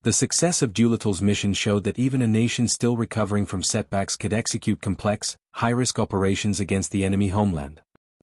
The success of Doolittle's mission showed that even a nation still recovering from setbacks could execute complex, high-risk operations against the enemy homeland.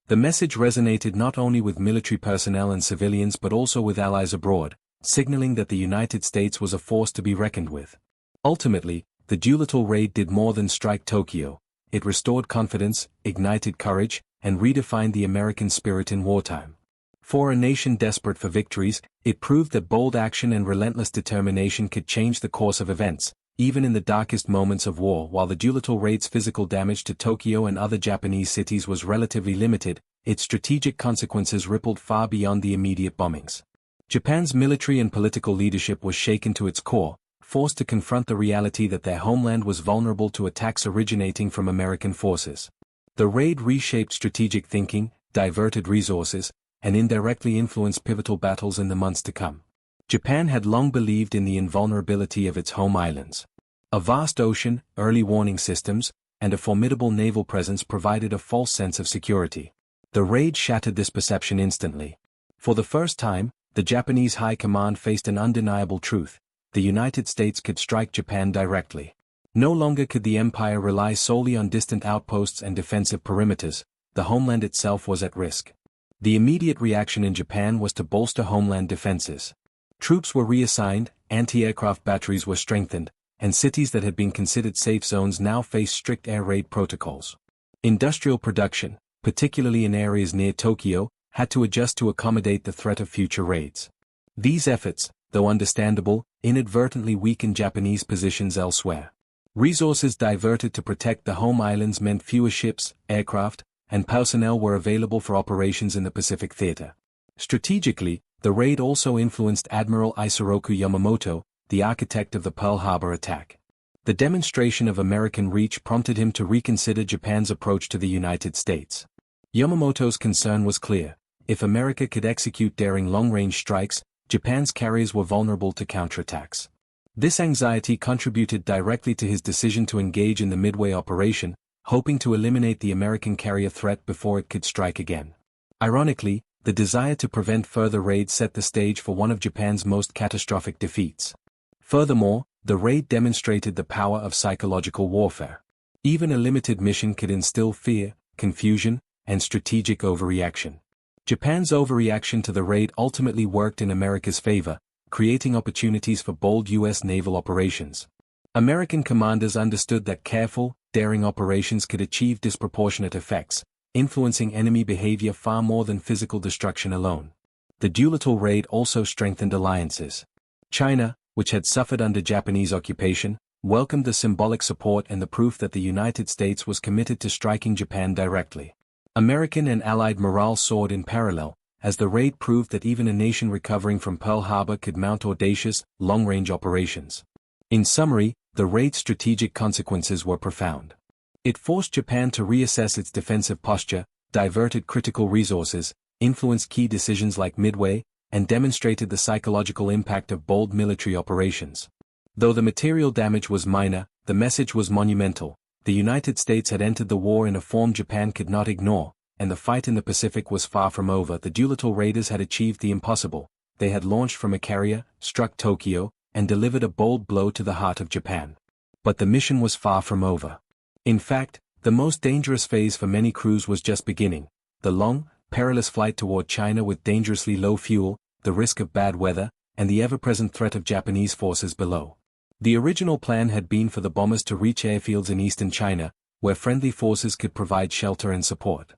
The message resonated not only with military personnel and civilians but also with allies abroad, signaling that the United States was a force to be reckoned with. Ultimately, the Doolittle Raid did more than strike Tokyo. It restored confidence, ignited courage, and redefined the American spirit in wartime. For a nation desperate for victories, it proved that bold action and relentless determination could change the course of events, even in the darkest moments of war. While the Doolittle Raid's physical damage to Tokyo and other Japanese cities was relatively limited, its strategic consequences rippled far beyond the immediate bombings. Japan's military and political leadership was shaken to its core, forced to confront the reality that their homeland was vulnerable to attacks originating from American forces. The raid reshaped strategic thinking, diverted resources, and indirectly influenced pivotal battles in the months to come. Japan had long believed in the invulnerability of its home islands. A vast ocean, early warning systems, and a formidable naval presence provided a false sense of security. The raid shattered this perception instantly. For the first time, the Japanese high command faced an undeniable truth: the United States could strike Japan directly. No longer could the empire rely solely on distant outposts and defensive perimeters. The homeland itself was at risk. The immediate reaction in Japan was to bolster homeland defenses. Troops were reassigned, anti-aircraft batteries were strengthened, and cities that had been considered safe zones now faced strict air raid protocols. Industrial production, particularly in areas near Tokyo, had to adjust to accommodate the threat of future raids. These efforts, though understandable, inadvertently weakened Japanese positions elsewhere. Resources diverted to protect the home islands meant fewer ships, aircraft, and personnel were available for operations in the Pacific Theater. Strategically, the raid also influenced Admiral Isoroku Yamamoto, the architect of the Pearl Harbor attack. The demonstration of American reach prompted him to reconsider Japan's approach to the United States. Yamamoto's concern was clear: if America could execute daring long-range strikes, Japan's carriers were vulnerable to counterattacks. This anxiety contributed directly to his decision to engage in the Midway operation, hoping to eliminate the American carrier threat before it could strike again. Ironically, the desire to prevent further raids set the stage for one of Japan's most catastrophic defeats. Furthermore, the raid demonstrated the power of psychological warfare. Even a limited mission could instill fear, confusion, and strategic overreaction. Japan's overreaction to the raid ultimately worked in America's favor, creating opportunities for bold U.S. naval operations. American commanders understood that careful, daring operations could achieve disproportionate effects, influencing enemy behavior far more than physical destruction alone. The Doolittle Raid also strengthened alliances. China, which had suffered under Japanese occupation, welcomed the symbolic support and the proof that the United States was committed to striking Japan directly. American and Allied morale soared in parallel, as the raid proved that even a nation recovering from Pearl Harbor could mount audacious, long-range operations. In summary, the raid's strategic consequences were profound. It forced Japan to reassess its defensive posture, diverted critical resources, influenced key decisions like Midway, and demonstrated the psychological impact of bold military operations. Though the material damage was minor, the message was monumental. The United States had entered the war in a form Japan could not ignore, and the fight in the Pacific was far from over. The Doolittle Raiders had achieved the impossible. They had launched from a carrier, struck Tokyo, and delivered a bold blow to the heart of Japan. But the mission was far from over. In fact, the most dangerous phase for many crews was just beginning: the long, perilous flight toward China with dangerously low fuel, the risk of bad weather, and the ever-present threat of Japanese forces below. The original plan had been for the bombers to reach airfields in eastern China, where friendly forces could provide shelter and support.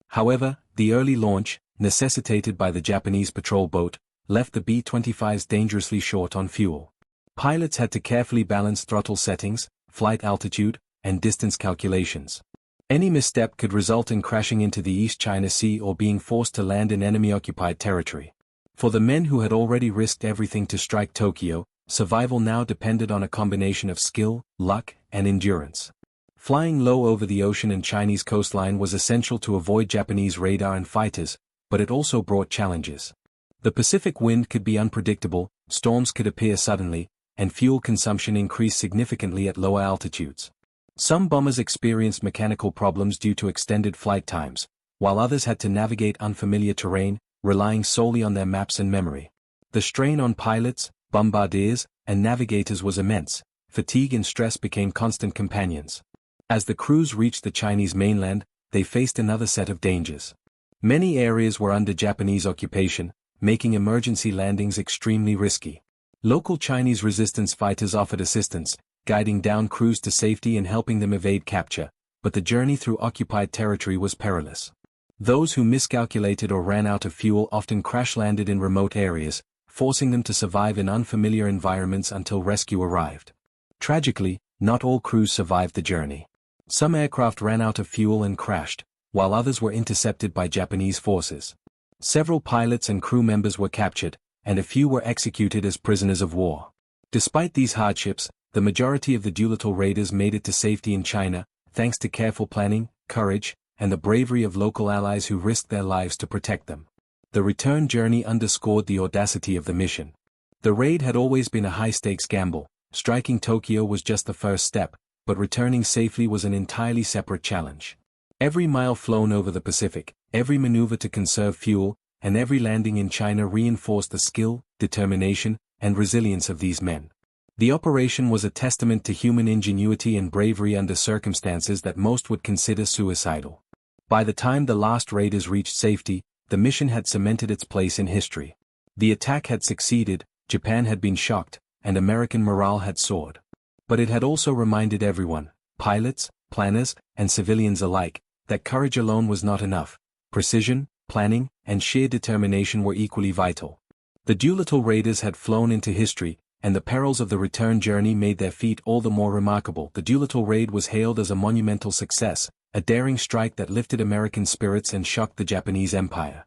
However, the early launch, necessitated by the Japanese patrol boat, left the B-25s dangerously short on fuel. Pilots had to carefully balance throttle settings, flight altitude, and distance calculations. Any misstep could result in crashing into the East China Sea or being forced to land in enemy-occupied territory. For the men who had already risked everything to strike Tokyo, survival now depended on a combination of skill, luck, and endurance. Flying low over the ocean and Chinese coastline was essential to avoid Japanese radar and fighters, but it also brought challenges. The Pacific wind could be unpredictable, storms could appear suddenly, and fuel consumption increased significantly at lower altitudes. Some bombers experienced mechanical problems due to extended flight times, while others had to navigate unfamiliar terrain, relying solely on their maps and memory. The strain on pilots, bombardiers, and navigators was immense. Fatigue and stress became constant companions. As the crews reached the Chinese mainland, they faced another set of dangers. Many areas were under Japanese occupation, making emergency landings extremely risky. Local Chinese resistance fighters offered assistance, guiding down crews to safety and helping them evade capture, but the journey through occupied territory was perilous. Those who miscalculated or ran out of fuel often crash-landed in remote areas, forcing them to survive in unfamiliar environments until rescue arrived. Tragically, not all crews survived the journey. Some aircraft ran out of fuel and crashed, while others were intercepted by Japanese forces. Several pilots and crew members were captured, and a few were executed as prisoners of war. Despite these hardships, the majority of the Doolittle Raiders made it to safety in China, thanks to careful planning, courage, and the bravery of local allies who risked their lives to protect them. The return journey underscored the audacity of the mission. The raid had always been a high-stakes gamble. Striking Tokyo was just the first step, but returning safely was an entirely separate challenge. Every mile flown over the Pacific, every maneuver to conserve fuel, and every landing in China reinforced the skill, determination, and resilience of these men. The operation was a testament to human ingenuity and bravery under circumstances that most would consider suicidal. By the time the last raiders reached safety, the mission had cemented its place in history. The attack had succeeded, Japan had been shocked, and American morale had soared. But it had also reminded everyone, pilots, planners, and civilians alike, that courage alone was not enough. Precision, planning, and sheer determination were equally vital. The Doolittle Raiders had flown into history, and the perils of the return journey made their feat all the more remarkable. The Doolittle Raid was hailed as a monumental success, a daring strike that lifted American spirits and shocked the Japanese Empire.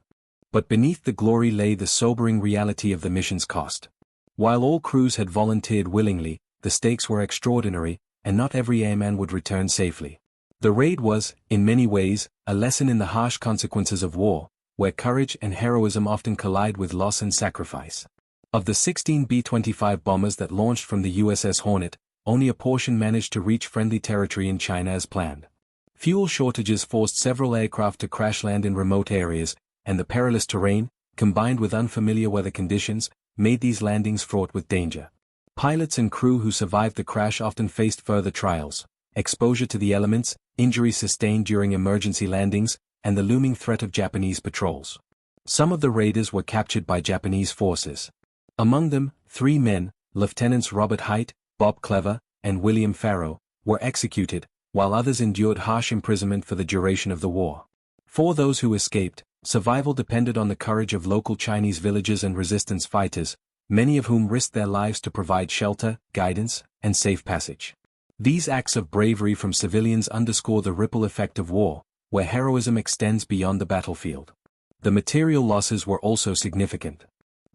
But beneath the glory lay the sobering reality of the mission's cost. While all crews had volunteered willingly, the stakes were extraordinary, and not every airman would return safely. The raid was, in many ways, a lesson in the harsh consequences of war, where courage and heroism often collide with loss and sacrifice. Of the 16 B-25 bombers that launched from the USS Hornet, only a portion managed to reach friendly territory in China as planned. Fuel shortages forced several aircraft to crash-land in remote areas, and the perilous terrain, combined with unfamiliar weather conditions, made these landings fraught with danger. Pilots and crew who survived the crash often faced further trials: exposure to the elements, injuries sustained during emergency landings, and the looming threat of Japanese patrols. Some of the raiders were captured by Japanese forces. Among them, 3 men, Lieutenants Robert Hite, Bob Clever, and William Farrow, were executed, while others endured harsh imprisonment for the duration of the war. For those who escaped, survival depended on the courage of local Chinese villagers and resistance fighters, many of whom risked their lives to provide shelter, guidance, and safe passage. These acts of bravery from civilians underscore the ripple effect of war, where heroism extends beyond the battlefield. The material losses were also significant.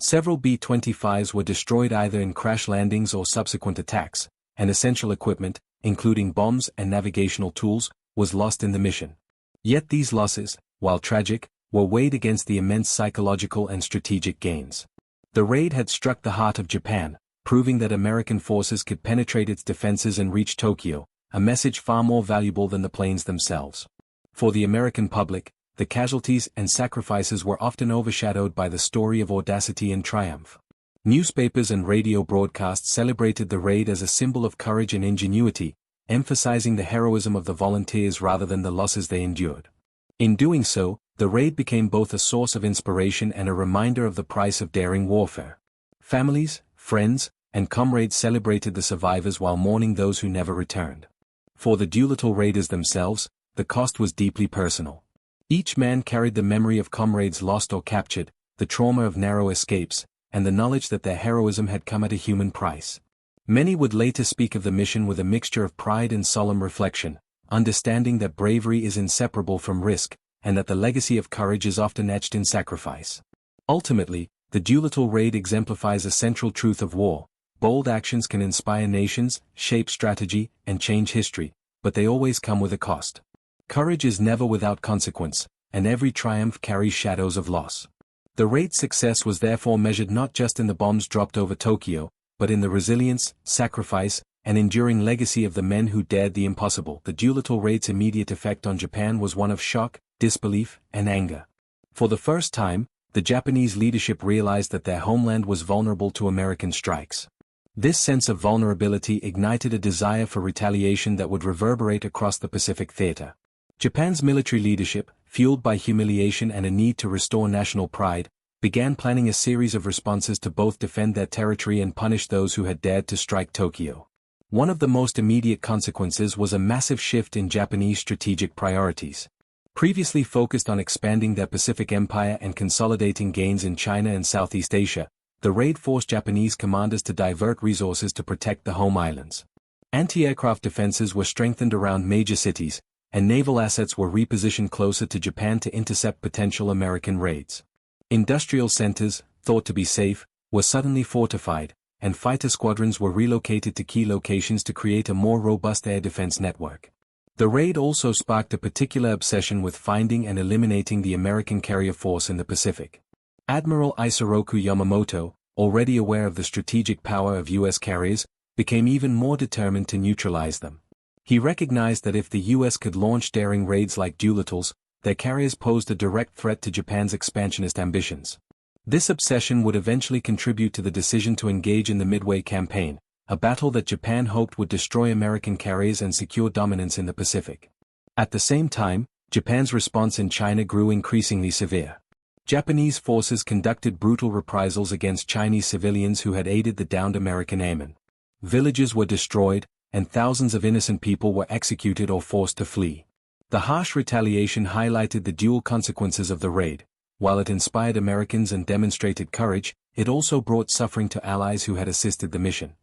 Several B-25s were destroyed either in crash landings or subsequent attacks, and essential equipment, including bombs and navigational tools, was lost in the mission. Yet these losses, while tragic, were weighed against the immense psychological and strategic gains. The raid had struck the heart of Japan, proving that American forces could penetrate its defenses and reach Tokyo, a message far more valuable than the planes themselves. For the American public, the casualties and sacrifices were often overshadowed by the story of audacity and triumph. Newspapers and radio broadcasts celebrated the raid as a symbol of courage and ingenuity, emphasizing the heroism of the volunteers rather than the losses they endured. In doing so, the raid became both a source of inspiration and a reminder of the price of daring warfare. Families, friends, and comrades celebrated the survivors while mourning those who never returned. For the Doolittle Raiders themselves, the cost was deeply personal. Each man carried the memory of comrades lost or captured, the trauma of narrow escapes, and the knowledge that their heroism had come at a human price. Many would later speak of the mission with a mixture of pride and solemn reflection, understanding that bravery is inseparable from risk, and that the legacy of courage is often etched in sacrifice. Ultimately, the Doolittle Raid exemplifies a central truth of war: bold actions can inspire nations, shape strategy, and change history, but they always come with a cost. Courage is never without consequence, and every triumph carries shadows of loss. The raid's success was therefore measured not just in the bombs dropped over Tokyo, but in the resilience, sacrifice, and enduring legacy of the men who dared the impossible. The Doolittle Raid's immediate effect on Japan was one of shock, disbelief, and anger. For the first time, the Japanese leadership realized that their homeland was vulnerable to American strikes. This sense of vulnerability ignited a desire for retaliation that would reverberate across the Pacific theater. Japan's military leadership, fueled by humiliation and a need to restore national pride, began planning a series of responses to both defend their territory and punish those who had dared to strike Tokyo. One of the most immediate consequences was a massive shift in Japanese strategic priorities. Previously focused on expanding their Pacific empire and consolidating gains in China and Southeast Asia, the raid forced Japanese commanders to divert resources to protect the home islands. Anti-aircraft defenses were strengthened around major cities, and naval assets were repositioned closer to Japan to intercept potential American raids. Industrial centers, thought to be safe, were suddenly fortified, and fighter squadrons were relocated to key locations to create a more robust air defense network. The raid also sparked a particular obsession with finding and eliminating the American carrier force in the Pacific. Admiral Isoroku Yamamoto, already aware of the strategic power of U.S. carriers, became even more determined to neutralize them. He recognized that if the U.S. could launch daring raids like Doolittle's, their carriers posed a direct threat to Japan's expansionist ambitions. This obsession would eventually contribute to the decision to engage in the Midway Campaign, a battle that Japan hoped would destroy American carriers and secure dominance in the Pacific. At the same time, Japan's response in China grew increasingly severe. Japanese forces conducted brutal reprisals against Chinese civilians who had aided the downed American airmen. Villages were destroyed, and thousands of innocent people were executed or forced to flee. The harsh retaliation highlighted the dual consequences of the raid. While it inspired Americans and demonstrated courage, it also brought suffering to allies who had assisted the mission.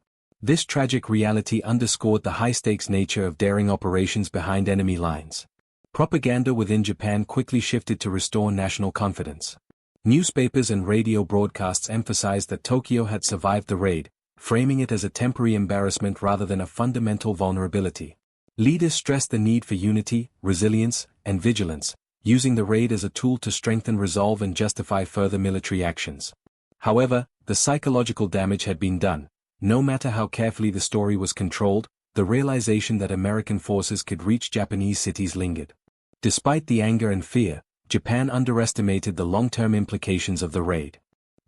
This tragic reality underscored the high-stakes nature of daring operations behind enemy lines. Propaganda within Japan quickly shifted to restore national confidence. Newspapers and radio broadcasts emphasized that Tokyo had survived the raid, framing it as a temporary embarrassment rather than a fundamental vulnerability. Leaders stressed the need for unity, resilience, and vigilance, using the raid as a tool to strengthen resolve and justify further military actions. However, the psychological damage had been done. No matter how carefully the story was controlled, the realization that American forces could reach Japanese cities lingered. Despite the anger and fear, Japan underestimated the long-term implications of the raid.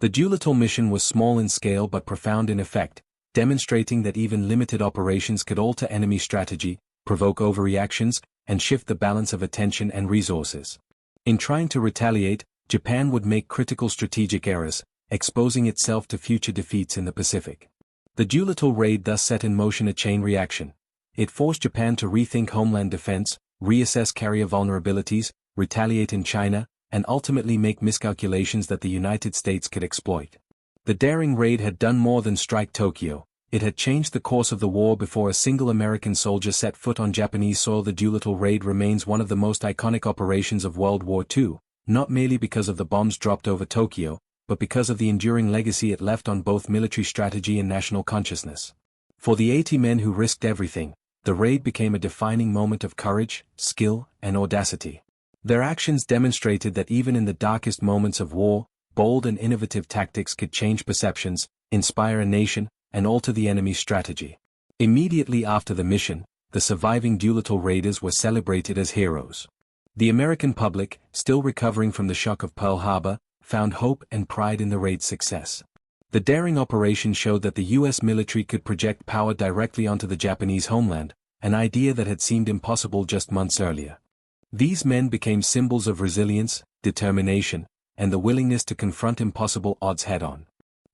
The Doolittle mission was small in scale but profound in effect, demonstrating that even limited operations could alter enemy strategy, provoke overreactions, and shift the balance of attention and resources. In trying to retaliate, Japan would make critical strategic errors, exposing itself to future defeats in the Pacific. The Doolittle raid thus set in motion a chain reaction. It forced Japan to rethink homeland defense, reassess carrier vulnerabilities, retaliate in China, and ultimately make miscalculations that the United States could exploit. The daring raid had done more than strike Tokyo. It had changed the course of the war before a single American soldier set foot on Japanese soil. The Doolittle Raid remains one of the most iconic operations of World War II, not merely because of the bombs dropped over Tokyo, but because of the enduring legacy it left on both military strategy and national consciousness. For the 80 men who risked everything, the raid became a defining moment of courage, skill, and audacity. Their actions demonstrated that even in the darkest moments of war, bold and innovative tactics could change perceptions, inspire a nation, and alter the enemy's strategy. Immediately after the mission, the surviving Doolittle raiders were celebrated as heroes. The American public, still recovering from the shock of Pearl Harbor, found hope and pride in the raid's success. The daring operation showed that the U.S. military could project power directly onto the Japanese homeland, an idea that had seemed impossible just months earlier. These men became symbols of resilience, determination, and the willingness to confront impossible odds head-on.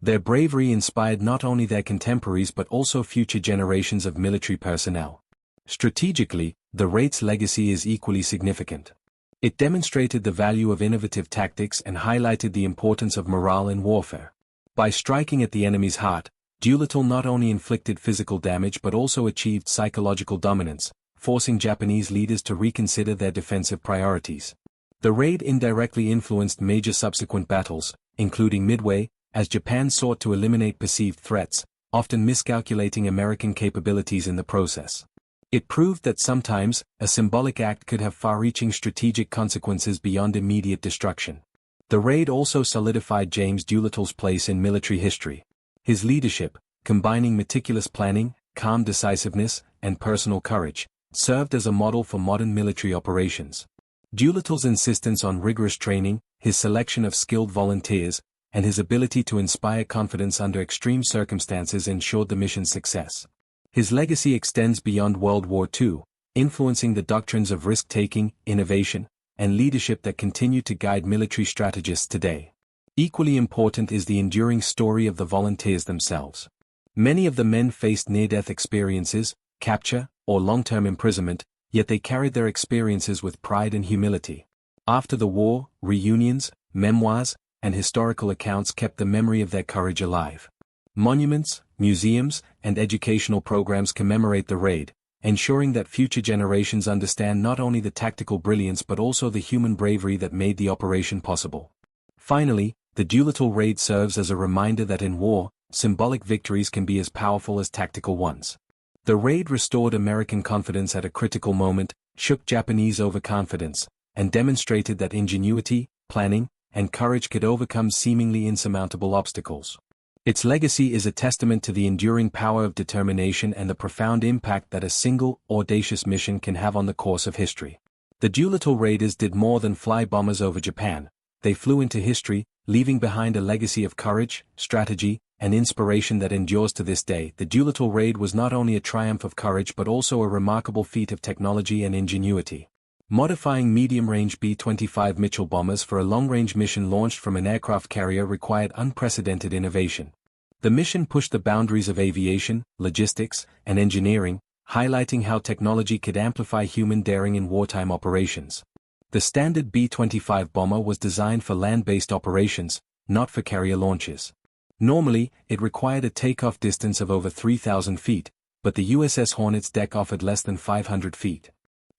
Their bravery inspired not only their contemporaries but also future generations of military personnel. Strategically, the raid's legacy is equally significant. It demonstrated the value of innovative tactics and highlighted the importance of morale in warfare. By striking at the enemy's heart, Doolittle not only inflicted physical damage but also achieved psychological dominance, forcing Japanese leaders to reconsider their defensive priorities. The raid indirectly influenced major subsequent battles, including Midway, as Japan sought to eliminate perceived threats, often miscalculating American capabilities in the process. It proved that sometimes, a symbolic act could have far-reaching strategic consequences beyond immediate destruction. The raid also solidified James Doolittle's place in military history. His leadership, combining meticulous planning, calm decisiveness, and personal courage, served as a model for modern military operations. Doolittle's insistence on rigorous training, his selection of skilled volunteers, and his ability to inspire confidence under extreme circumstances ensured the mission's success. His legacy extends beyond World War II, influencing the doctrines of risk-taking, innovation, and leadership that continue to guide military strategists today. Equally important is the enduring story of the volunteers themselves. Many of the men faced near-death experiences, capture, or long-term imprisonment, yet they carried their experiences with pride and humility. After the war, reunions, memoirs, and historical accounts kept the memory of their courage alive. Monuments, museums, and educational programs commemorate the raid, ensuring that future generations understand not only the tactical brilliance but also the human bravery that made the operation possible. Finally, the Doolittle Raid serves as a reminder that in war, symbolic victories can be as powerful as tactical ones. The raid restored American confidence at a critical moment, shook Japanese overconfidence, and demonstrated that ingenuity, planning, and courage could overcome seemingly insurmountable obstacles. Its legacy is a testament to the enduring power of determination and the profound impact that a single, audacious mission can have on the course of history. The Doolittle Raiders did more than fly bombers over Japan. They flew into history, leaving behind a legacy of courage, strategy, and inspiration that endures to this day. The Doolittle Raid was not only a triumph of courage but also a remarkable feat of technology and ingenuity. Modifying medium-range B-25 Mitchell bombers for a long-range mission launched from an aircraft carrier required unprecedented innovation. The mission pushed the boundaries of aviation, logistics, and engineering, highlighting how technology could amplify human daring in wartime operations. The standard B-25 bomber was designed for land-based operations, not for carrier launches. Normally, it required a takeoff distance of over 3,000 feet, but the USS Hornet's deck offered less than 500 feet.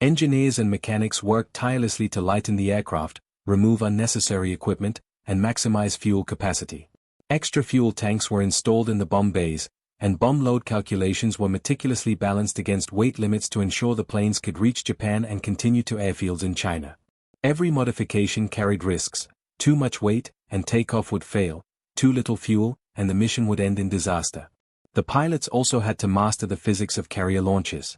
Engineers and mechanics worked tirelessly to lighten the aircraft, remove unnecessary equipment, and maximize fuel capacity. Extra fuel tanks were installed in the bomb bays, and bomb load calculations were meticulously balanced against weight limits to ensure the planes could reach Japan and continue to airfields in China. Every modification carried risks: too much weight, and takeoff would fail; too little fuel, and the mission would end in disaster. The pilots also had to master the physics of carrier launches.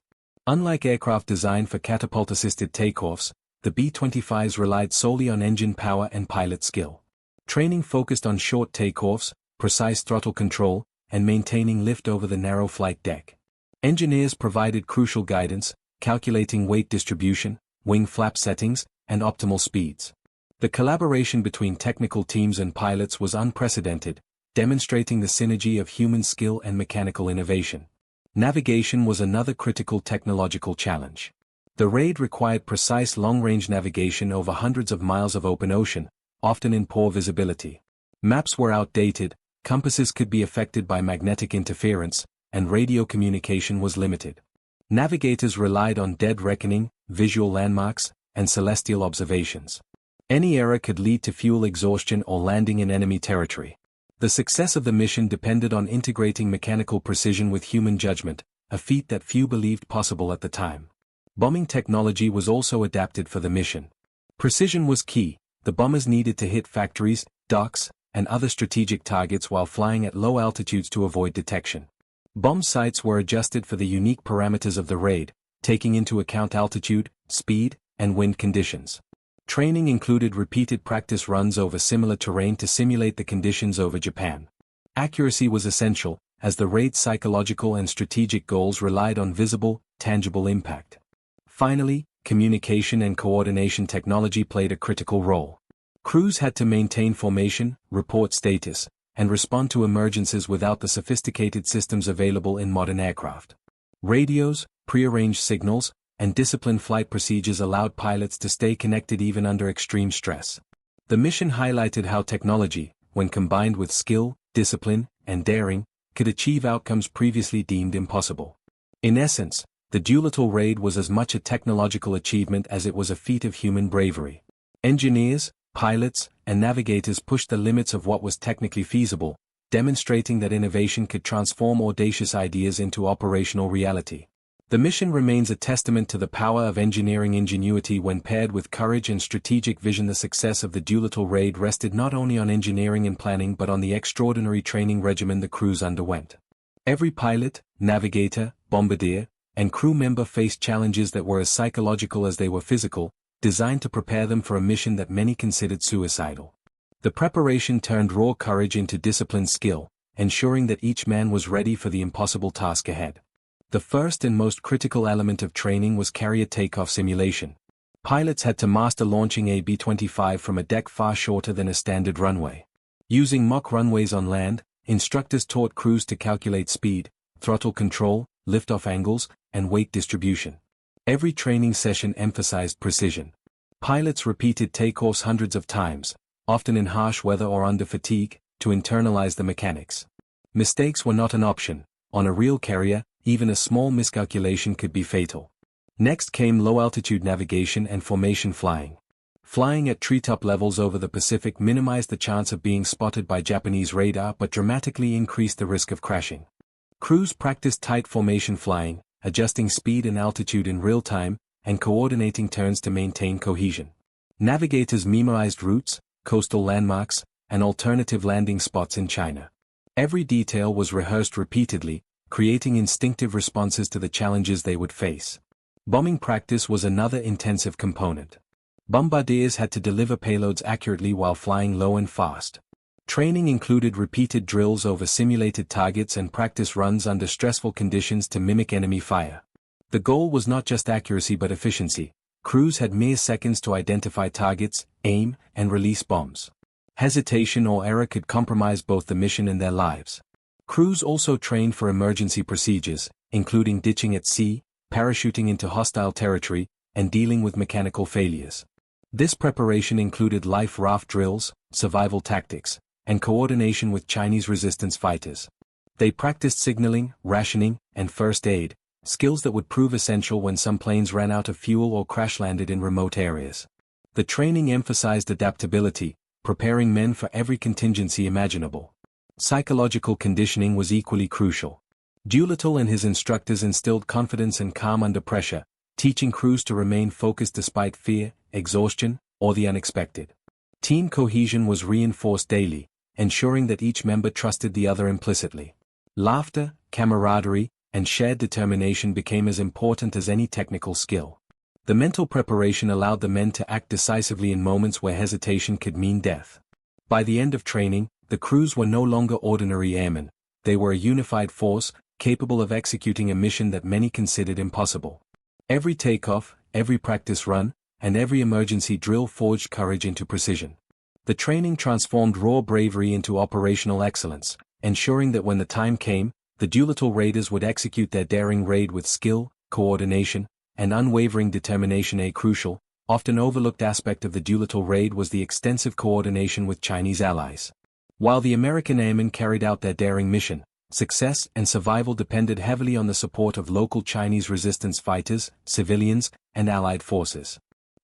Unlike aircraft designed for catapult-assisted takeoffs, the B-25s relied solely on engine power and pilot skill. Training focused on short takeoffs, precise throttle control, and maintaining lift over the narrow flight deck. Engineers provided crucial guidance, calculating weight distribution, wing flap settings, and optimal speeds. The collaboration between technical teams and pilots was unprecedented, demonstrating the synergy of human skill and mechanical innovation. Navigation was another critical technological challenge. The raid required precise long-range navigation over hundreds of miles of open ocean, often in poor visibility. Maps were outdated, compasses could be affected by magnetic interference, and radio communication was limited. Navigators relied on dead reckoning, visual landmarks, and celestial observations. Any error could lead to fuel exhaustion or landing in enemy territory. The success of the mission depended on integrating mechanical precision with human judgment, a feat that few believed possible at the time. Bombing technology was also adapted for the mission. Precision was key. The bombers needed to hit factories, docks, and other strategic targets while flying at low altitudes to avoid detection. Bomb sights were adjusted for the unique parameters of the raid, taking into account altitude, speed, and wind conditions. Training included repeated practice runs over similar terrain to simulate the conditions over Japan. Accuracy was essential, as the raid's psychological and strategic goals relied on visible, tangible impact. Finally, communication and coordination technology played a critical role. Crews had to maintain formation, report status, and respond to emergencies without the sophisticated systems available in modern aircraft. Radios, prearranged signals, and disciplined flight procedures allowed pilots to stay connected even under extreme stress. The mission highlighted how technology, when combined with skill, discipline, and daring, could achieve outcomes previously deemed impossible. In essence, the Doolittle Raid was as much a technological achievement as it was a feat of human bravery. Engineers, pilots, and navigators pushed the limits of what was technically feasible, demonstrating that innovation could transform audacious ideas into operational reality. The mission remains a testament to the power of engineering ingenuity when paired with courage and strategic vision. The success of the Doolittle Raid rested not only on engineering and planning but on the extraordinary training regimen the crews underwent. Every pilot, navigator, bombardier, and crew member faced challenges that were as psychological as they were physical, designed to prepare them for a mission that many considered suicidal. The preparation turned raw courage into disciplined skill, ensuring that each man was ready for the impossible task ahead. The first and most critical element of training was carrier takeoff simulation. Pilots had to master launching a B-25 from a deck far shorter than a standard runway. Using mock runways on land, instructors taught crews to calculate speed, throttle control, liftoff angles, and weight distribution. Every training session emphasized precision. Pilots repeated takeoffs hundreds of times, often in harsh weather or under fatigue, to internalize the mechanics. Mistakes were not an option. On a real carrier, even a small miscalculation could be fatal. Next came low-altitude navigation and formation flying. Flying at treetop levels over the Pacific minimized the chance of being spotted by Japanese radar but dramatically increased the risk of crashing. Crews practiced tight formation flying, adjusting speed and altitude in real time, and coordinating turns to maintain cohesion. Navigators memorized routes, coastal landmarks, and alternative landing spots in China. Every detail was rehearsed repeatedly, creating instinctive responses to the challenges they would face. Bombing practice was another intensive component. Bombardiers had to deliver payloads accurately while flying low and fast. Training included repeated drills over simulated targets and practice runs under stressful conditions to mimic enemy fire. The goal was not just accuracy but efficiency. Crews had mere seconds to identify targets, aim, and release bombs. Hesitation or error could compromise both the mission and their lives. Crews also trained for emergency procedures, including ditching at sea, parachuting into hostile territory, and dealing with mechanical failures. This preparation included life raft drills, survival tactics, and coordination with Chinese resistance fighters. They practiced signaling, rationing, and first aid, skills that would prove essential when some planes ran out of fuel or crash-landed in remote areas. The training emphasized adaptability, preparing men for every contingency imaginable. Psychological conditioning was equally crucial. Doolittle and his instructors instilled confidence and calm under pressure, teaching crews to remain focused despite fear, exhaustion, or the unexpected. Team cohesion was reinforced daily, ensuring that each member trusted the other implicitly. Laughter, camaraderie, and shared determination became as important as any technical skill. The mental preparation allowed the men to act decisively in moments where hesitation could mean death. By the end of training, the crews were no longer ordinary airmen. They were a unified force, capable of executing a mission that many considered impossible. Every takeoff, every practice run, and every emergency drill forged courage into precision. The training transformed raw bravery into operational excellence, ensuring that when the time came, the Doolittle Raiders would execute their daring raid with skill, coordination, and unwavering determination. A crucial, often overlooked aspect of the Doolittle Raid was the extensive coordination with Chinese allies. While the American airmen carried out their daring mission, success and survival depended heavily on the support of local Chinese resistance fighters, civilians, and allied forces.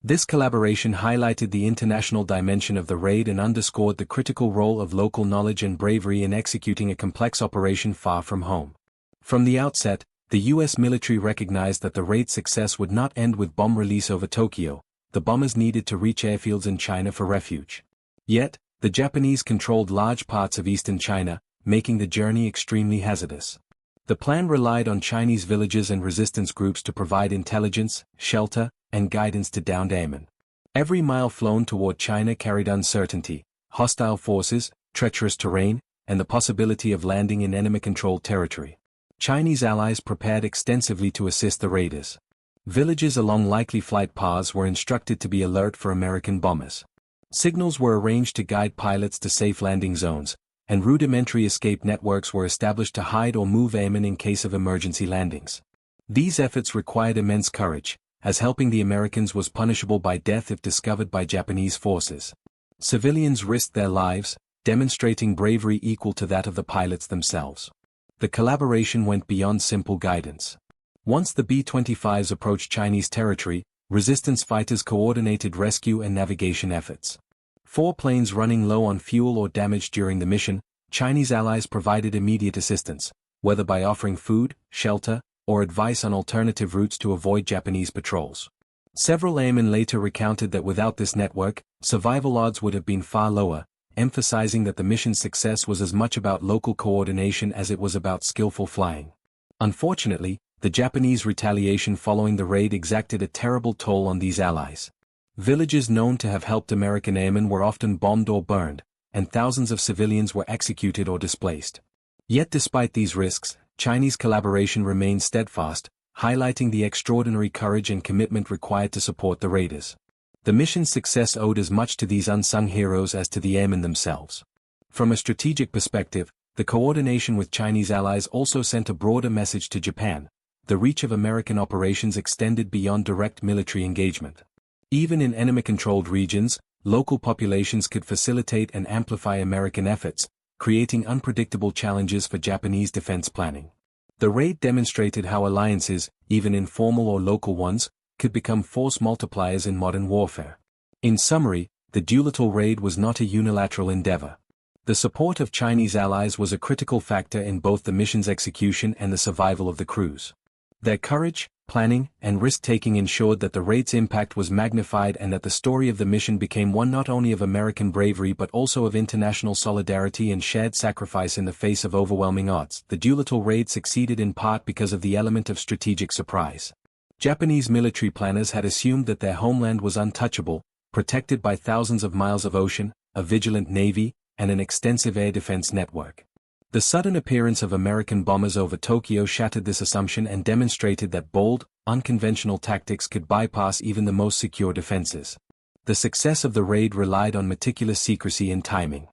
This collaboration highlighted the international dimension of the raid and underscored the critical role of local knowledge and bravery in executing a complex operation far from home. From the outset, the U.S. military recognized that the raid's success would not end with bomb release over Tokyo. The bombers needed to reach airfields in China for refuge. Yet, the Japanese controlled large parts of eastern China, making the journey extremely hazardous. The plan relied on Chinese villages and resistance groups to provide intelligence, shelter, and guidance to downed airmen. Every mile flown toward China carried uncertainty, hostile forces, treacherous terrain, and the possibility of landing in enemy-controlled territory. Chinese allies prepared extensively to assist the raiders. Villages along likely flight paths were instructed to be alert for American bombers. Signals were arranged to guide pilots to safe landing zones, and rudimentary escape networks were established to hide or move airmen in case of emergency landings. These efforts required immense courage, as helping the Americans was punishable by death if discovered by Japanese forces. Civilians risked their lives, demonstrating bravery equal to that of the pilots themselves. The collaboration went beyond simple guidance. Once the B-25s approached Chinese territory, resistance fighters coordinated rescue and navigation efforts. 4 planes running low on fuel or damaged during the mission, Chinese allies provided immediate assistance, whether by offering food, shelter, or advice on alternative routes to avoid Japanese patrols. Several airmen later recounted that without this network, survival odds would have been far lower, emphasizing that the mission's success was as much about local coordination as it was about skillful flying. Unfortunately, the Japanese retaliation following the raid exacted a terrible toll on these allies. Villages known to have helped American airmen were often bombed or burned, and thousands of civilians were executed or displaced. Yet despite these risks, Chinese collaboration remained steadfast, highlighting the extraordinary courage and commitment required to support the raiders. The mission's success owed as much to these unsung heroes as to the airmen themselves. From a strategic perspective, the coordination with Chinese allies also sent a broader message to Japan. The reach of American operations extended beyond direct military engagement. Even in enemy-controlled regions, local populations could facilitate and amplify American efforts, creating unpredictable challenges for Japanese defense planning. The raid demonstrated how alliances, even informal or local ones, could become force multipliers in modern warfare. In summary, the Doolittle Raid was not a unilateral endeavor. The support of Chinese allies was a critical factor in both the mission's execution and the survival of the crews. Their courage, planning, and risk-taking ensured that the raid's impact was magnified and that the story of the mission became one not only of American bravery but also of international solidarity and shared sacrifice in the face of overwhelming odds. The Doolittle Raid succeeded in part because of the element of strategic surprise. Japanese military planners had assumed that their homeland was untouchable, protected by thousands of miles of ocean, a vigilant navy, and an extensive air defense network. The sudden appearance of American bombers over Tokyo shattered this assumption and demonstrated that bold, unconventional tactics could bypass even the most secure defenses. The success of the raid relied on meticulous secrecy and timing.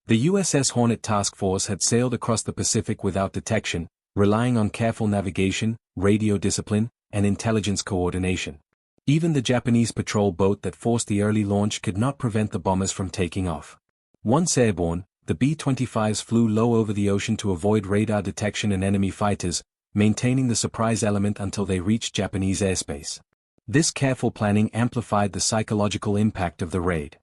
The USS Hornet task force had sailed across the Pacific without detection, relying on careful navigation, radio discipline, and intelligence coordination. Even the Japanese patrol boat that forced the early launch could not prevent the bombers from taking off. Once airborne, the B-25s flew low over the ocean to avoid radar detection and enemy fighters, maintaining the surprise element until they reached Japanese airspace. This careful planning amplified the psychological impact of the raid.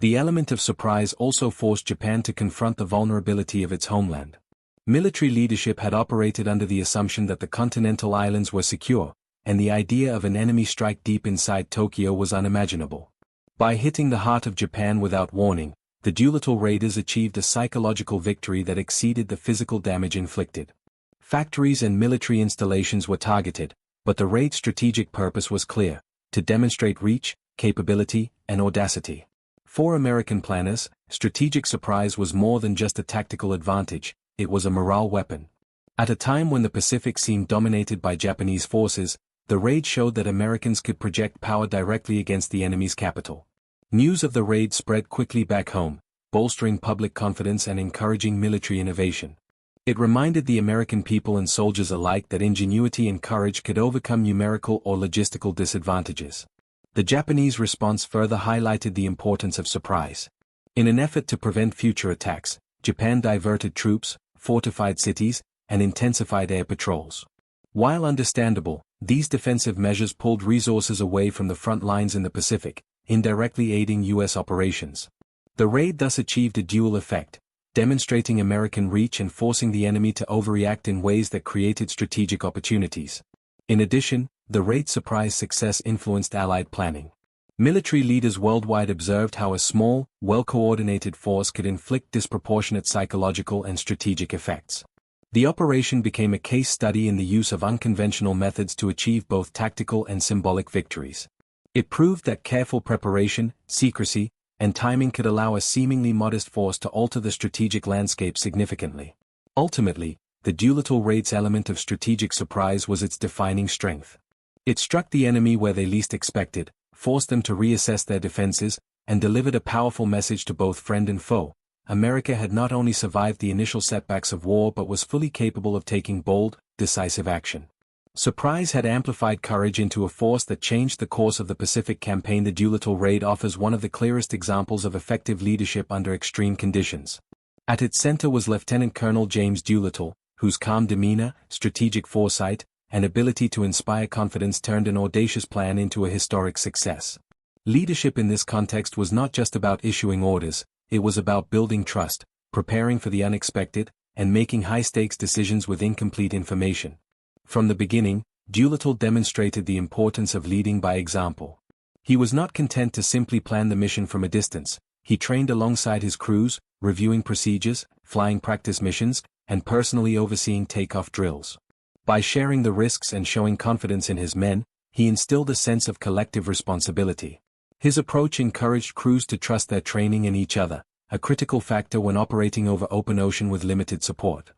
The element of surprise also forced Japan to confront the vulnerability of its homeland. Military leadership had operated under the assumption that the continental islands were secure, and the idea of an enemy strike deep inside Tokyo was unimaginable. By hitting the heart of Japan without warning, the Doolittle Raiders achieved a psychological victory that exceeded the physical damage inflicted. Factories and military installations were targeted, but the raid's strategic purpose was clear: to demonstrate reach, capability, and audacity. For American planners, strategic surprise was more than just a tactical advantage, it was a morale weapon. At a time when the Pacific seemed dominated by Japanese forces, the raid showed that Americans could project power directly against the enemy's capital. News of the raid spread quickly back home, bolstering public confidence and encouraging military innovation. It reminded the American people and soldiers alike that ingenuity and courage could overcome numerical or logistical disadvantages. The Japanese response further highlighted the importance of surprise. In an effort to prevent future attacks, Japan diverted troops, fortified cities, and intensified air patrols. While understandable, these defensive measures pulled resources away from the front lines in the Pacific, indirectly aiding U.S. operations. The raid thus achieved a dual effect, demonstrating American reach and forcing the enemy to overreact in ways that created strategic opportunities. In addition, the raid's surprise success influenced Allied planning. Military leaders worldwide observed how a small, well-coordinated force could inflict disproportionate psychological and strategic effects. The operation became a case study in the use of unconventional methods to achieve both tactical and symbolic victories. It proved that careful preparation, secrecy, and timing could allow a seemingly modest force to alter the strategic landscape significantly. Ultimately, the Doolittle Raid's element of strategic surprise was its defining strength. It struck the enemy where they least expected, forced them to reassess their defenses, and delivered a powerful message to both friend and foe. America had not only survived the initial setbacks of war but was fully capable of taking bold, decisive action. Surprise had amplified courage into a force that changed the course of the Pacific Campaign. The Doolittle Raid offers one of the clearest examples of effective leadership under extreme conditions. At its center was Lieutenant Colonel James Doolittle, whose calm demeanor, strategic foresight, and ability to inspire confidence turned an audacious plan into a historic success. Leadership in this context was not just about issuing orders, it was about building trust, preparing for the unexpected, and making high-stakes decisions with incomplete information. From the beginning, Doolittle demonstrated the importance of leading by example. He was not content to simply plan the mission from a distance. He trained alongside his crews, reviewing procedures, flying practice missions, and personally overseeing takeoff drills. By sharing the risks and showing confidence in his men, he instilled a sense of collective responsibility. His approach encouraged crews to trust their training in each other, a critical factor when operating over open ocean with limited support.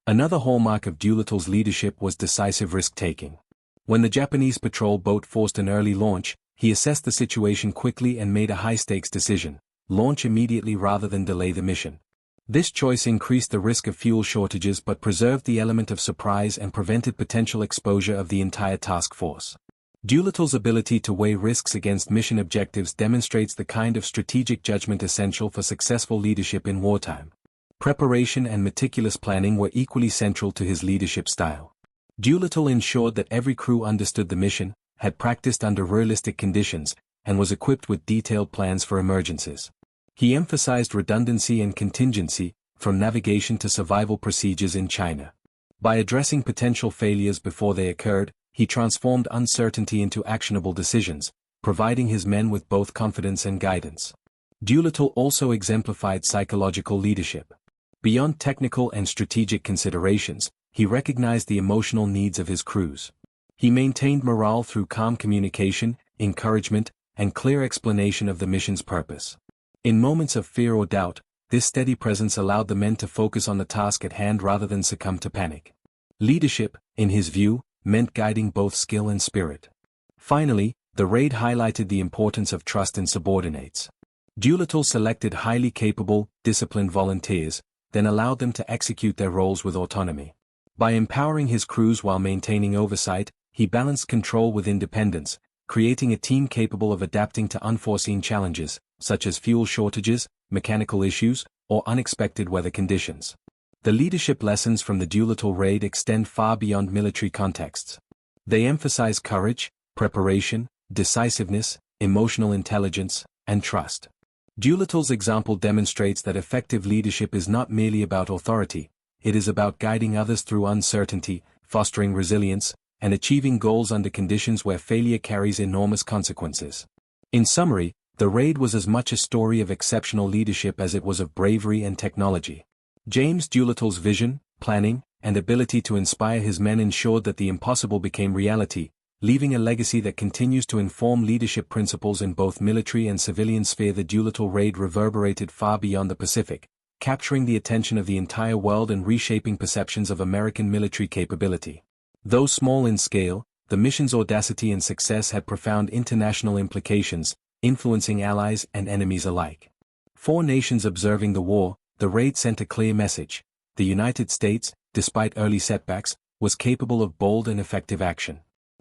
Another hallmark of Doolittle's leadership was decisive risk-taking. When the Japanese patrol boat forced an early launch, he assessed the situation quickly and made a high-stakes decision: launch immediately rather than delay the mission. This choice increased the risk of fuel shortages but preserved the element of surprise and prevented potential exposure of the entire task force. Doolittle's ability to weigh risks against mission objectives demonstrates the kind of strategic judgment essential for successful leadership in wartime. Preparation and meticulous planning were equally central to his leadership style. Doolittle ensured that every crew understood the mission, had practiced under realistic conditions, and was equipped with detailed plans for emergencies. He emphasized redundancy and contingency, from navigation to survival procedures in China. By addressing potential failures before they occurred, he transformed uncertainty into actionable decisions, providing his men with both confidence and guidance. Doolittle also exemplified psychological leadership. Beyond technical and strategic considerations, he recognized the emotional needs of his crews. He maintained morale through calm communication, encouragement, and clear explanation of the mission's purpose. In moments of fear or doubt, this steady presence allowed the men to focus on the task at hand rather than succumb to panic. Leadership, in his view, meant guiding both skill and spirit. Finally, the raid highlighted the importance of trust in subordinates. Doolittle selected highly capable, disciplined volunteers, then allowed them to execute their roles with autonomy. By empowering his crews while maintaining oversight, he balanced control with independence, creating a team capable of adapting to unforeseen challenges, such as fuel shortages, mechanical issues, or unexpected weather conditions. The leadership lessons from the Doolittle Raid extend far beyond military contexts. They emphasize courage, preparation, decisiveness, emotional intelligence, and trust. Doolittle's example demonstrates that effective leadership is not merely about authority, it is about guiding others through uncertainty, fostering resilience, and achieving goals under conditions where failure carries enormous consequences. In summary, the raid was as much a story of exceptional leadership as it was of bravery and technology. James Doolittle's vision, planning, and ability to inspire his men ensured that the impossible became reality, leaving a legacy that continues to inform leadership principles in both military and civilian sphere. The Doolittle Raid reverberated far beyond the Pacific, capturing the attention of the entire world and reshaping perceptions of American military capability. Though small in scale, the mission's audacity and success had profound international implications, influencing allies and enemies alike. For nations observing the war, the raid sent a clear message: the United States, despite early setbacks, was capable of bold and effective action.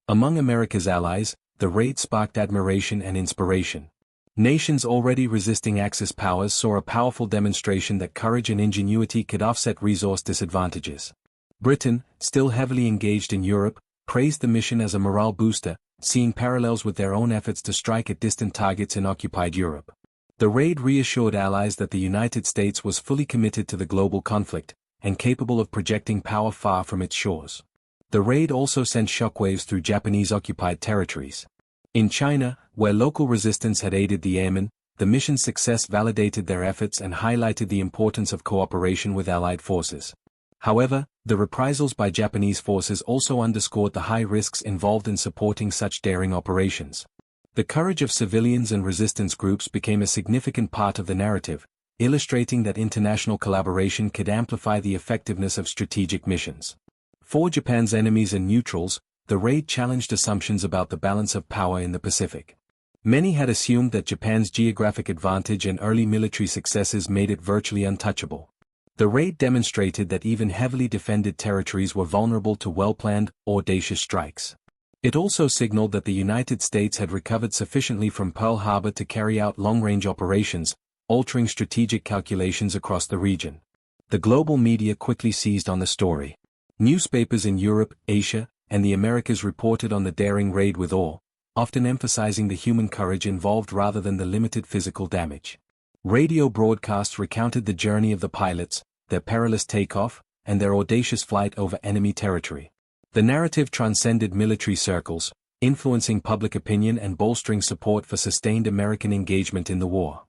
Among America's allies, the raid sparked admiration and inspiration. Nations already resisting Axis powers saw a powerful demonstration that courage and ingenuity could offset resource disadvantages. Britain, still heavily engaged in Europe, praised the mission as a morale booster, seeing parallels with their own efforts to strike at distant targets in occupied Europe. The raid reassured allies that the United States was fully committed to the global conflict, and capable of projecting power far from its shores. The raid also sent shockwaves through Japanese-occupied territories. In China, where local resistance had aided the airmen, the mission's success validated their efforts and highlighted the importance of cooperation with Allied forces. However, the reprisals by Japanese forces also underscored the high risks involved in supporting such daring operations. The courage of civilians and resistance groups became a significant part of the narrative, illustrating that international collaboration could amplify the effectiveness of strategic missions. For Japan's enemies and neutrals, the raid challenged assumptions about the balance of power in the Pacific. Many had assumed that Japan's geographic advantage and early military successes made it virtually untouchable. The raid demonstrated that even heavily defended territories were vulnerable to well-planned, audacious strikes. It also signaled that the United States had recovered sufficiently from Pearl Harbor to carry out long-range operations, altering strategic calculations across the region. The global media quickly seized on the story. Newspapers in Europe, Asia, and the Americas reported on the daring raid with awe, often emphasizing the human courage involved rather than the limited physical damage. Radio broadcasts recounted the journey of the pilots, their perilous takeoff, and their audacious flight over enemy territory. The narrative transcended military circles, influencing public opinion and bolstering support for sustained American engagement in the war.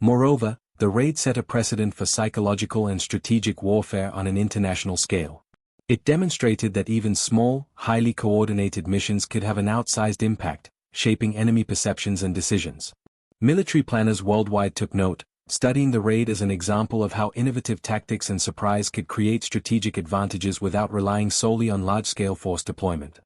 Moreover, the raid set a precedent for psychological and strategic warfare on an international scale. It demonstrated that even small, highly coordinated missions could have an outsized impact, shaping enemy perceptions and decisions. Military planners worldwide took note, studying the raid as an example of how innovative tactics and surprise could create strategic advantages without relying solely on large-scale force deployment.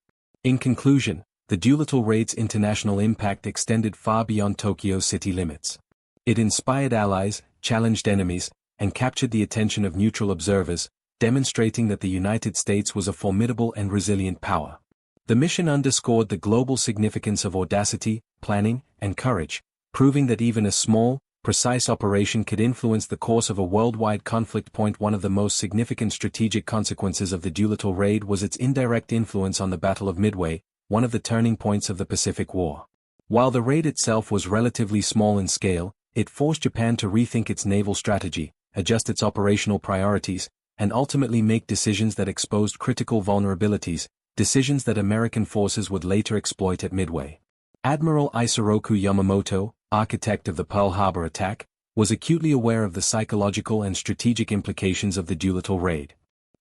In conclusion, the Doolittle Raid's international impact extended far beyond Tokyo's city limits. It inspired allies, challenged enemies, and captured the attention of neutral observers, demonstrating that the United States was a formidable and resilient power. The mission underscored the global significance of audacity, planning, and courage, proving that even a small, precise operation could influence the course of a worldwide conflict. One of the most significant strategic consequences of the Doolittle Raid was its indirect influence on the Battle of Midway, one of the turning points of the Pacific War. While the raid itself was relatively small in scale, it forced Japan to rethink its naval strategy, adjust its operational priorities, and ultimately make decisions that exposed critical vulnerabilities, decisions that American forces would later exploit at Midway. Admiral Isoroku Yamamoto, architect of the Pearl Harbor attack, was acutely aware of the psychological and strategic implications of the Doolittle Raid.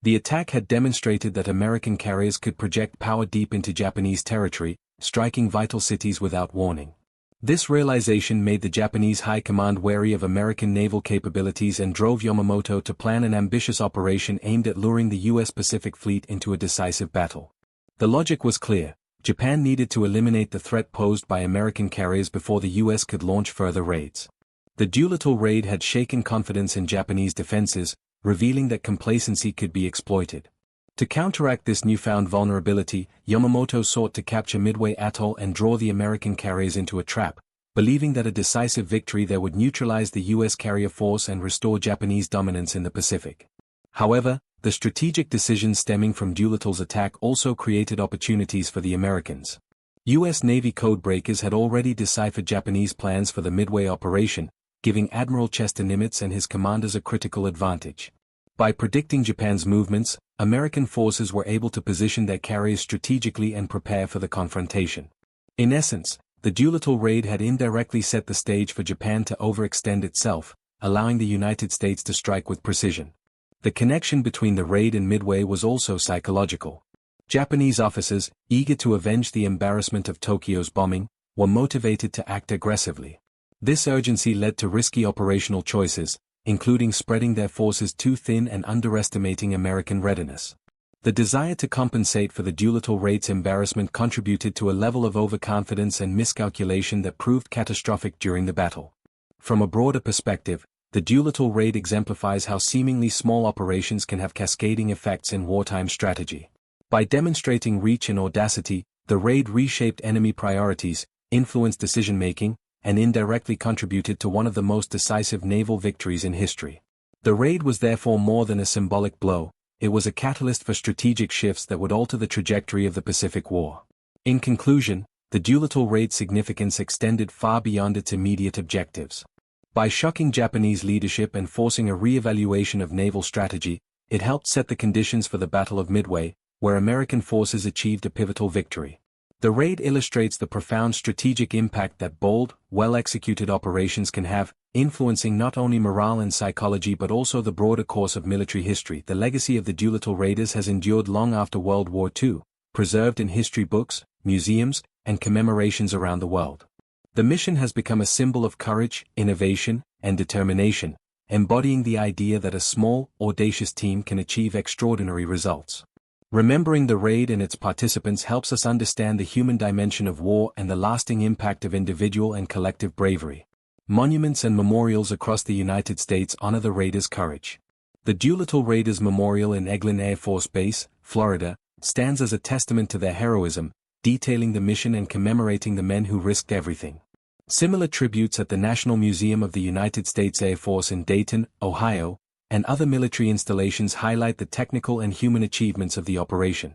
The attack had demonstrated that American carriers could project power deep into Japanese territory, striking vital cities without warning. This realization made the Japanese High Command wary of American naval capabilities and drove Yamamoto to plan an ambitious operation aimed at luring the U.S. Pacific Fleet into a decisive battle. The logic was clear: Japan needed to eliminate the threat posed by American carriers before the U.S. could launch further raids. The Doolittle Raid had shaken confidence in Japanese defenses, revealing that complacency could be exploited. To counteract this newfound vulnerability, Yamamoto sought to capture Midway Atoll and draw the American carriers into a trap, believing that a decisive victory there would neutralize the U.S. carrier force and restore Japanese dominance in the Pacific. However, the strategic decisions stemming from Doolittle's attack also created opportunities for the Americans. U.S. Navy codebreakers had already deciphered Japanese plans for the Midway operation, giving Admiral Chester Nimitz and his commanders a critical advantage. By predicting Japan's movements, American forces were able to position their carriers strategically and prepare for the confrontation. In essence, the Doolittle Raid had indirectly set the stage for Japan to overextend itself, allowing the United States to strike with precision. The connection between the raid and Midway was also psychological. Japanese officers, eager to avenge the embarrassment of Tokyo's bombing, were motivated to act aggressively. This urgency led to risky operational choices, including spreading their forces too thin and underestimating American readiness. The desire to compensate for the Doolittle Raid's embarrassment contributed to a level of overconfidence and miscalculation that proved catastrophic during the battle. From a broader perspective, the Doolittle Raid exemplifies how seemingly small operations can have cascading effects in wartime strategy. By demonstrating reach and audacity, the raid reshaped enemy priorities, influenced decision-making, and indirectly contributed to one of the most decisive naval victories in history. The raid was therefore more than a symbolic blow, it was a catalyst for strategic shifts that would alter the trajectory of the Pacific War. In conclusion, the Doolittle Raid's significance extended far beyond its immediate objectives. By shocking Japanese leadership and forcing a re-evaluation of naval strategy, it helped set the conditions for the Battle of Midway, where American forces achieved a pivotal victory. The raid illustrates the profound strategic impact that bold, well-executed operations can have, influencing not only morale and psychology but also the broader course of military history. The legacy of the Doolittle Raiders has endured long after World War II, preserved in history books, museums, and commemorations around the world. The mission has become a symbol of courage, innovation, and determination, embodying the idea that a small, audacious team can achieve extraordinary results. Remembering the raid and its participants helps us understand the human dimension of war and the lasting impact of individual and collective bravery. Monuments and memorials across the United States honor the raiders' courage. The Doolittle Raiders Memorial in Eglin Air Force Base, Florida, stands as a testament to their heroism, detailing the mission and commemorating the men who risked everything. Similar tributes at the National Museum of the United States Air Force in Dayton, Ohio, and other military installations highlight the technical and human achievements of the operation.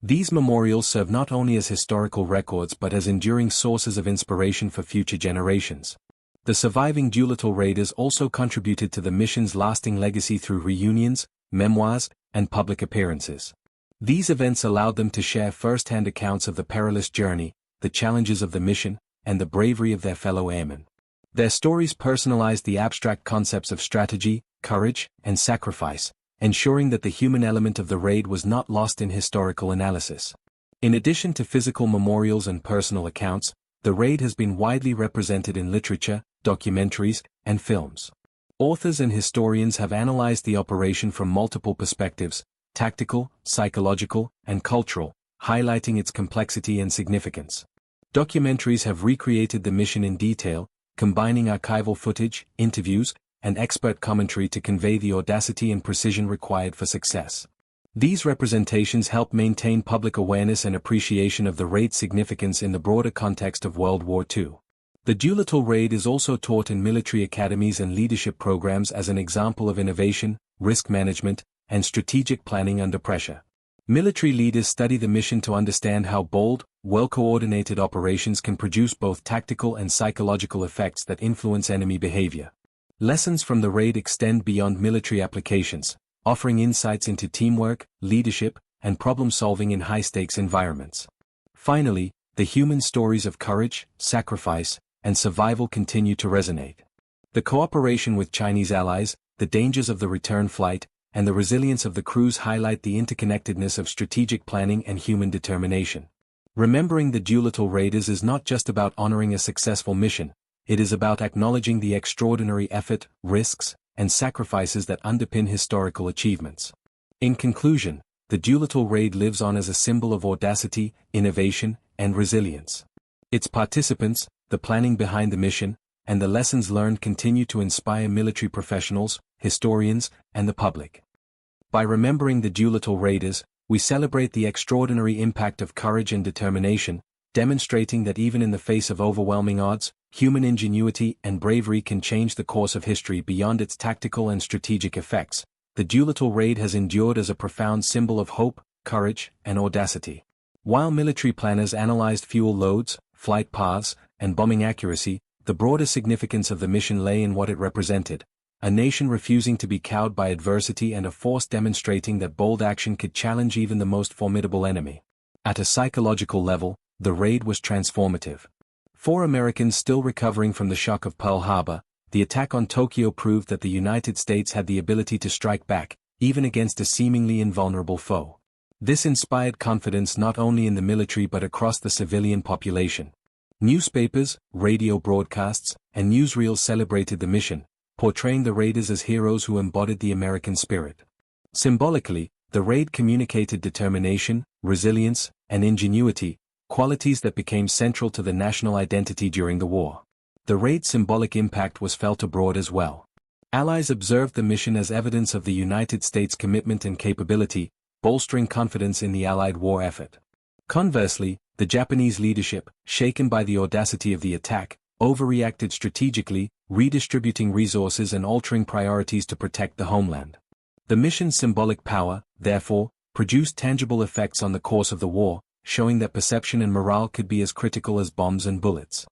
These memorials serve not only as historical records but as enduring sources of inspiration for future generations. The surviving Doolittle Raiders also contributed to the mission's lasting legacy through reunions, memoirs, and public appearances. These events allowed them to share first-hand accounts of the perilous journey, the challenges of the mission, and the bravery of their fellow airmen. Their stories personalized the abstract concepts of strategy, courage, and sacrifice, ensuring that the human element of the raid was not lost in historical analysis. In addition to physical memorials and personal accounts, the raid has been widely represented in literature, documentaries, and films. Authors and historians have analyzed the operation from multiple perspectives: tactical, psychological, and cultural, highlighting its complexity and significance. Documentaries have recreated the mission in detail, combining archival footage, interviews, and expert commentary to convey the audacity and precision required for success. These representations help maintain public awareness and appreciation of the raid's significance in the broader context of World War II. The Doolittle Raid is also taught in military academies and leadership programs as an example of innovation, risk management, and strategic planning under pressure. Military leaders study the mission to understand how bold, well-coordinated operations can produce both tactical and psychological effects that influence enemy behavior. Lessons from the raid extend beyond military applications, offering insights into teamwork, leadership, and problem-solving in high-stakes environments. Finally, the human stories of courage, sacrifice, and survival continue to resonate. The cooperation with Chinese allies, the dangers of the return flight, and the resilience of the crews highlight the interconnectedness of strategic planning and human determination. Remembering the Doolittle Raiders is not just about honoring a successful mission, it is about acknowledging the extraordinary effort, risks, and sacrifices that underpin historical achievements. In conclusion, the Doolittle Raid lives on as a symbol of audacity, innovation, and resilience. Its participants, the planning behind the mission, and the lessons learned continue to inspire military professionals, historians, and the public. By remembering the Doolittle Raiders, we celebrate the extraordinary impact of courage and determination, demonstrating that even in the face of overwhelming odds, human ingenuity and bravery can change the course of history beyond its tactical and strategic effects. The Doolittle Raid has endured as a profound symbol of hope, courage, and audacity. While military planners analyzed fuel loads, flight paths, and bombing accuracy, the broader significance of the mission lay in what it represented: a nation refusing to be cowed by adversity and a force demonstrating that bold action could challenge even the most formidable enemy. At a psychological level, the raid was transformative. For Americans still recovering from the shock of Pearl Harbor, the attack on Tokyo proved that the United States had the ability to strike back, even against a seemingly invulnerable foe. This inspired confidence not only in the military but across the civilian population. Newspapers, radio broadcasts, and newsreels celebrated the mission, portraying the raiders as heroes who embodied the American spirit. Symbolically, the raid communicated determination, resilience, and ingenuity, qualities that became central to the national identity during the war. The raid's symbolic impact was felt abroad as well. Allies observed the mission as evidence of the United States' commitment and capability, bolstering confidence in the Allied war effort. Conversely, the Japanese leadership, shaken by the audacity of the attack, overreacted strategically, redistributing resources and altering priorities to protect the homeland. The mission's symbolic power, therefore, produced tangible effects on the course of the war, showing that perception and morale could be as critical as bombs and bullets.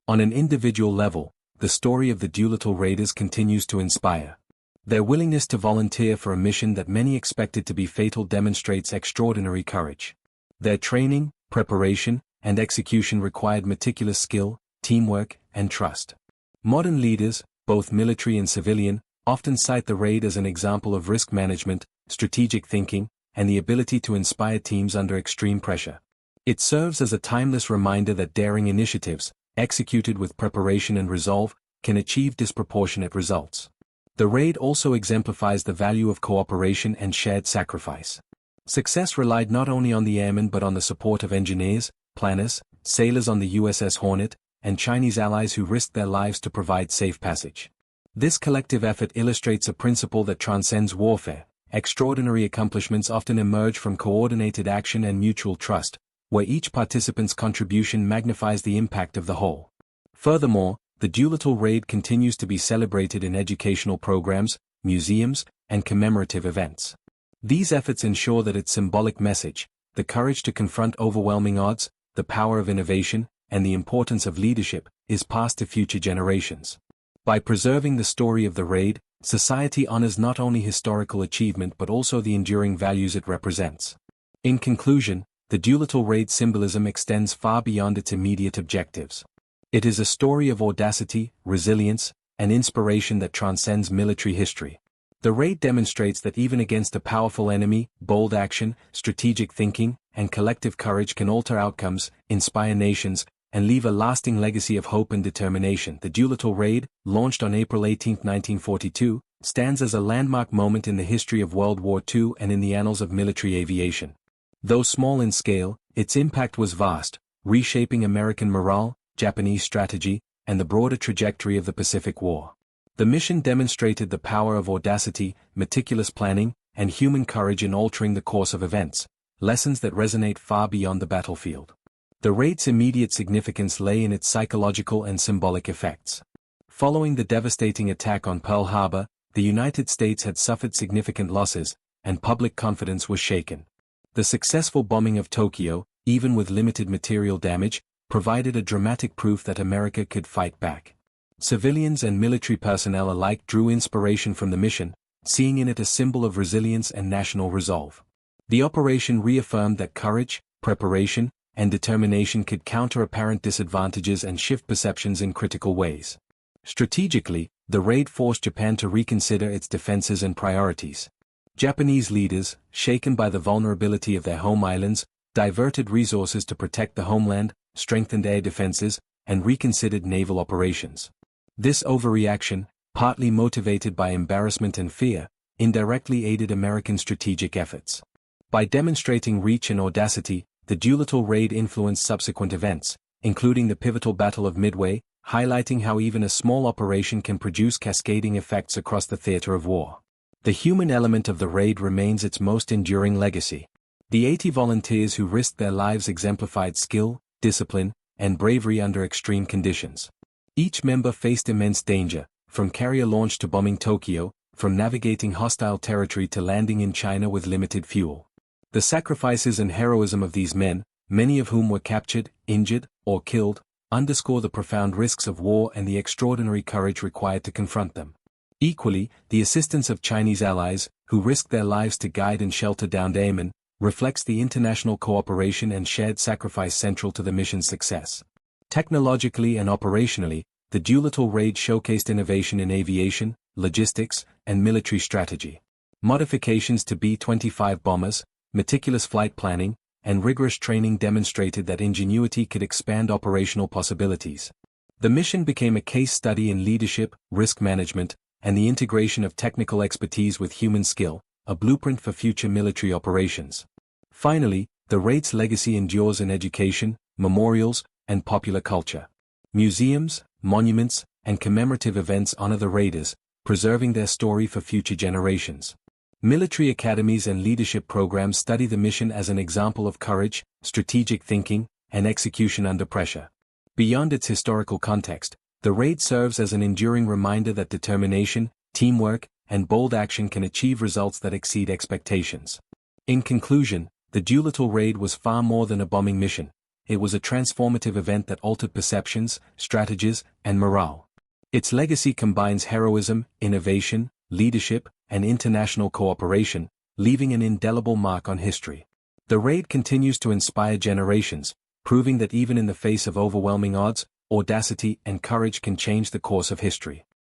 On an individual level, the story of the Doolittle Raiders continues to inspire. Their willingness to volunteer for a mission that many expected to be fatal demonstrates extraordinary courage. Their training, preparation, and execution required meticulous skill, teamwork, and trust. Modern leaders, both military and civilian, often cite the raid as an example of risk management, strategic thinking, and the ability to inspire teams under extreme pressure. It serves as a timeless reminder that daring initiatives, executed with preparation and resolve, can achieve disproportionate results. The raid also exemplifies the value of cooperation and shared sacrifice. Success relied not only on the airmen but on the support of engineers, planners, sailors on the USS Hornet, and Chinese allies who risked their lives to provide safe passage. This collective effort illustrates a principle that transcends warfare. Extraordinary accomplishments often emerge from coordinated action and mutual trust, where each participant's contribution magnifies the impact of the whole. Furthermore, the Doolittle Raid continues to be celebrated in educational programs, museums, and commemorative events. These efforts ensure that its symbolic message, the courage to confront overwhelming odds, the power of innovation, and the importance of leadership, is passed to future generations. By preserving the story of the raid, society honors not only historical achievement but also the enduring values it represents. In conclusion, the Doolittle Raid symbolism extends far beyond its immediate objectives. It is a story of audacity, resilience, and inspiration that transcends military history. The raid demonstrates that even against a powerful enemy, bold action, strategic thinking, and collective courage can alter outcomes, inspire nations, and leave a lasting legacy of hope and determination. The Doolittle Raid, launched on April 18, 1942, stands as a landmark moment in the history of World War II and in the annals of military aviation. Though small in scale, its impact was vast, reshaping American morale, Japanese strategy, and the broader trajectory of the Pacific War. The mission demonstrated the power of audacity, meticulous planning, and human courage in altering the course of events, lessons that resonate far beyond the battlefield. The raid's immediate significance lay in its psychological and symbolic effects. Following the devastating attack on Pearl Harbor, the United States had suffered significant losses, and public confidence was shaken. The successful bombing of Tokyo, even with limited material damage, provided a dramatic proof that America could fight back. Civilians and military personnel alike drew inspiration from the mission, seeing in it a symbol of resilience and national resolve. The operation reaffirmed that courage, preparation, and determination could counter apparent disadvantages and shift perceptions in critical ways. Strategically, the raid forced Japan to reconsider its defenses and priorities. Japanese leaders, shaken by the vulnerability of their home islands, diverted resources to protect the homeland, strengthened air defenses, and reconsidered naval operations. This overreaction, partly motivated by embarrassment and fear, indirectly aided American strategic efforts. By demonstrating reach and audacity, the Doolittle Raid influenced subsequent events, including the pivotal Battle of Midway, highlighting how even a small operation can produce cascading effects across the theater of war. The human element of the raid remains its most enduring legacy. The 80 volunteers who risked their lives exemplified skill, discipline, and bravery under extreme conditions. Each member faced immense danger, from carrier launch to bombing Tokyo, from navigating hostile territory to landing in China with limited fuel. The sacrifices and heroism of these men, many of whom were captured, injured, or killed, underscore the profound risks of war and the extraordinary courage required to confront them. Equally, the assistance of Chinese allies, who risked their lives to guide and shelter downed airmen, reflects the international cooperation and shared sacrifice central to the mission's success. Technologically and operationally, the Doolittle Raid showcased innovation in aviation, logistics, and military strategy. Modifications to B-25 bombers, meticulous flight planning, and rigorous training demonstrated that ingenuity could expand operational possibilities. The mission became a case study in leadership, risk management, and the integration of technical expertise with human skill, a blueprint for future military operations. Finally, the raid's legacy endures in education, memorials, and popular culture. Museums, monuments, and commemorative events honor the raiders, preserving their story for future generations. Military academies and leadership programs study the mission as an example of courage, strategic thinking, and execution under pressure. Beyond its historical context, the raid serves as an enduring reminder that determination, teamwork, and bold action can achieve results that exceed expectations. In conclusion, the Doolittle Raid was far more than a bombing mission. It was a transformative event that altered perceptions, strategies, and morale. Its legacy combines heroism, innovation, leadership, and international cooperation, leaving an indelible mark on history. The raid continues to inspire generations, proving that even in the face of overwhelming odds, audacity and courage can change the course of history.